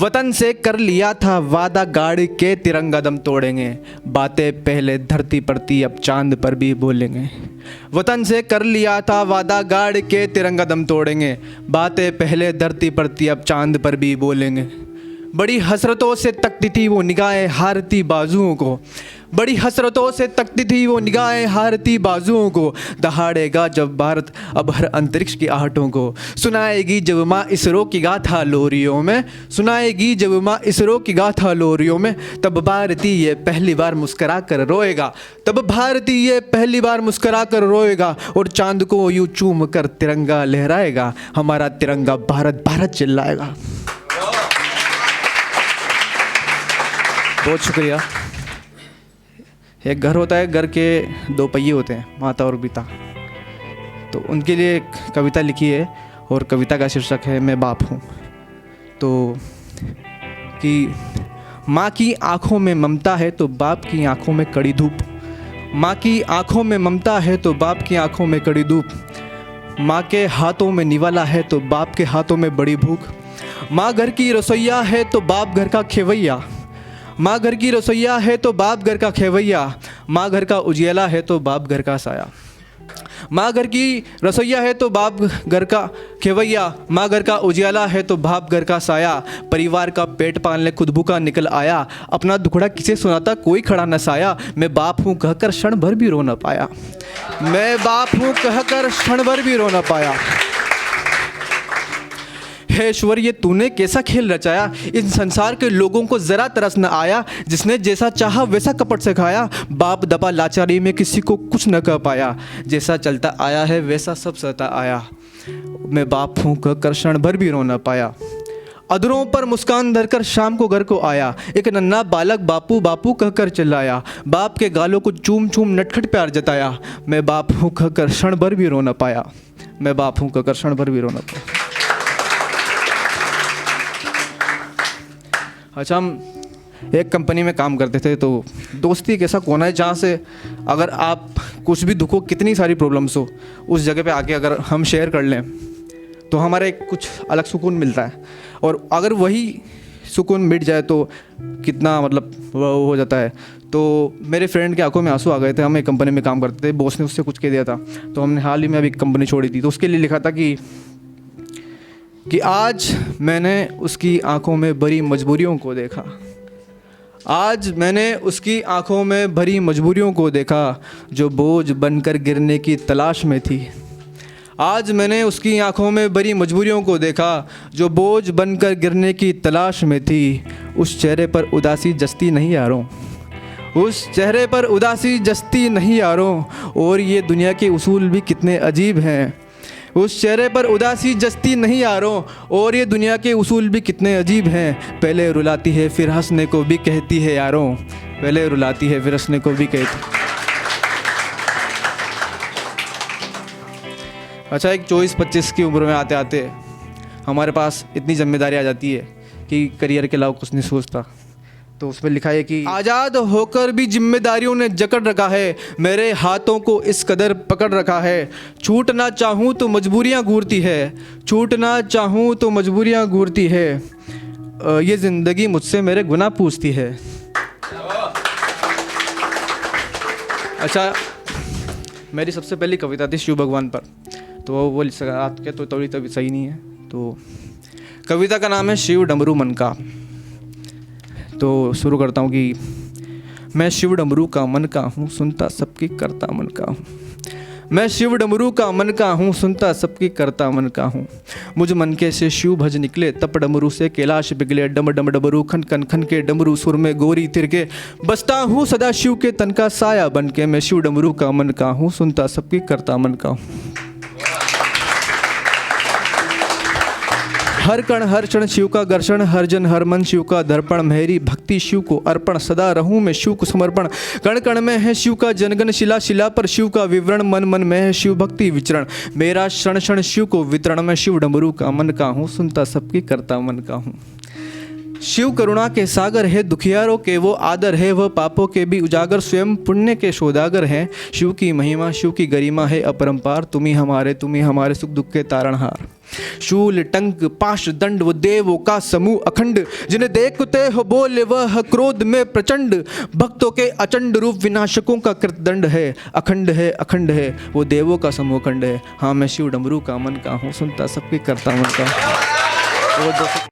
वतन से कर लिया था वादा गाड़ी के तिरंगा दम तोड़ेंगे, बातें पहले धरती पर थी अब चांद पर भी बोलेंगे। वतन से कर लिया था वादा गाड़ी के तिरंगा दम तोड़ेंगे, बातें पहले धरती पर थी अब चांद पर भी बोलेंगे। बड़ी हसरतों से तकती थी वो निगाहें हारती बाजुओं को, बड़ी हसरतों से तकती थी वो निगाहें हारती बाजुओं को। दहाड़ेगा जब भारत अब हर अंतरिक्ष की आहटों को, सुनाएगी जब माँ इसरो की गाथा लोरियों में, सुनाएगी जब माँ इसरो की गाथा लोरियों में। तब भारतीय पहली बार मुस्करा कर रोएगा, तब भारतीय पहली बार मुस्करा कर रोएगा, और चांद को यूं चूम कर तिरंगा लहराएगा, हमारा तिरंगा भारत भारत चिल्लाएगा। बहुत शुक्रिया। एक घर होता है, घर के दो पहिए होते हैं, माता और पिता। तो उनके लिए एक कविता लिखी है और कविता का शीर्षक है मैं बाप हूँ। तो कि माँ की आँखों में ममता है तो बाप की आँखों में कड़ी धूप, माँ की आँखों में ममता है तो बाप की आँखों में कड़ी धूप। माँ के हाथों में निवाला है तो बाप के हाथों में बड़ी भूख। माँ घर की रसोइया है तो बाप घर का खेवैया, माँ घर की रसोइया है तो बाप घर का खेवैया। माँ घर का उजियाला है तो बाप घर का साया, माँ घर की रसोइया है तो बाप घर का खेवैया। माँ घर का उजियाला है तो बाप घर का साया। परिवार का पेट पालने खुद भूखा निकल आया, अपना दुखड़ा किसे सुनाता कोई खड़ा न साया। मैं बाप हूँ कहकर क्षण भर भी रो न पाया, मैं बाप हूँ कहकर क्षण भर भी रो न पाया। हे ईश्वर ये तूने कैसा खेल रचाया, इन संसार के लोगों को ज़रा तरस न आया। जिसने जैसा चाहा वैसा कपट से खाया, बाप दबा लाचारी में किसी को कुछ न कह पाया। जैसा चलता आया है वैसा सब सहता आया, मैं बाप हूँ कहकर क्षण भर भी रो न पाया। अधरों पर मुस्कान धरकर शाम को घर को आया, एक नन्हा बालक बापू बापू कहकर चिल्लाया। बाप के गालों को चूम चूम नटखट प्यार जताया, मैं बाप हूँ कहकर क्षण भर भी रो न पाया, मैं बाप हूँ कहकर क्षण भर भी रो न पाया। अच्छा, हम एक कंपनी में काम करते थे, तो दोस्ती एक ऐसा कोना है जहाँ से अगर आप कुछ भी दुख हो, कितनी सारी प्रॉब्लम्स हो, उस जगह पे आके अगर हम शेयर कर लें तो हमारे कुछ अलग सुकून मिलता है। और अगर वही सुकून मिट जाए तो कितना मतलब वो हो जाता है। तो मेरे फ्रेंड की आंखों में आंसू आ गए थे। हम एक कंपनी में काम करते थे, बॉस ने उससे कुछ कह दिया था, तो हमने हाल ही में अभी कंपनी छोड़ी थी। तो उसके लिए लिखा था कि आज मैंने उसकी आंखों में भरी मजबूरियों को देखा, आज मैंने उसकी आंखों में भरी मजबूरियों को देखा, जो बोझ बनकर गिरने की तलाश में थी। आज मैंने उसकी आंखों में भरी मजबूरियों को देखा, जो बोझ बनकर गिरने की तलाश में थी। उस चेहरे पर उदासी जस्ती नहीं यारों, उस चेहरे पर उदासी जस्ती नहीं यारों, और ये दुनिया के उसूल भी कितने अजीब हैं। उस चेहरे पर उदासी जस्ती नहीं यारों, और ये दुनिया के उसूल भी कितने अजीब हैं। पहले रुलाती है फिर हंसने को भी कहती है यारों, पहले रुलाती है फिर हंसने को भी कहती। अच्छा, एक 24-25 की उम्र में आते आते हमारे पास इतनी जिम्मेदारी आ जाती है कि करियर के अलावा कुछ नहीं सोचता। तो उसमें लिखा है कि आज़ाद होकर भी जिम्मेदारियों ने जकड़ रखा है, मेरे हाथों को इस कदर पकड़ रखा है। छूटना चाहूँ तो मजबूरियाँ घूरती है, छूटना चाहूँ तो मजबूरियाँ घूरती है। ये ज़िंदगी मुझसे मेरे गुनाह पूछती है। अच्छा, मेरी सबसे पहली कविता थी शिव भगवान पर, तो वो आपके तो थोड़ी तभी सही नहीं है। तो कविता का नाम है शिव डमरू मन का। तो शुरू करता हूँ कि मैं शिव डमरू का मन का हूँ, सुनता सबकी करता मन का हूँ। मैं शिव डमरू का मन का हूँ, सुनता सबकी करता मन का हूँ। मुझ मन के से शिव भज निकले, तप डमरू से कैलाश पिघले। डम डम डमरू खन खन खन के डमरू सुर में गोरी तिरके। बसता हूँ सदा शिव के तन का साया बन के, मैं शिव डमरू का मन का हूँ, सुनता सबकी करता मन का हूँ। हर कण हर क्षण शिव का घर्षण, हर जन हर मन शिव का दर्पण। मेरी भक्ति शिव को अर्पण, सदा रहूं मैं शिव को समर्पण। कण कण में है शिव का जनगण, शिला शिला पर शिव का विवरण। मन मन में है शिव भक्ति विचरण, मेरा क्षण क्षण शिव को वितरण। मैं शिव डमरू का मन का हूँ, सुनता सबकी करता मन का हूँ। शिव करुणा के सागर है, दुखियारों के वो आदर है, वह पापों के भी उजागर, स्वयं पुण्य के शोधागर हैं। शिव की महिमा, शिव की गरिमा है अपरंपार, तुम ही हमारे सुख दुख के तारणहार। शूल टंक पाश दंड वो देवों का समूह अखंड, जिन्हें देखते हो बोले वह क्रोध में प्रचंड, भक्तों के अचंड रूप विनाशकों का कृतदंड है, अखंड है वो देवों का समूह अखंड है। हाँ मैं शिव डमरू का मन का हूँ, सुनता सबके करता मन का।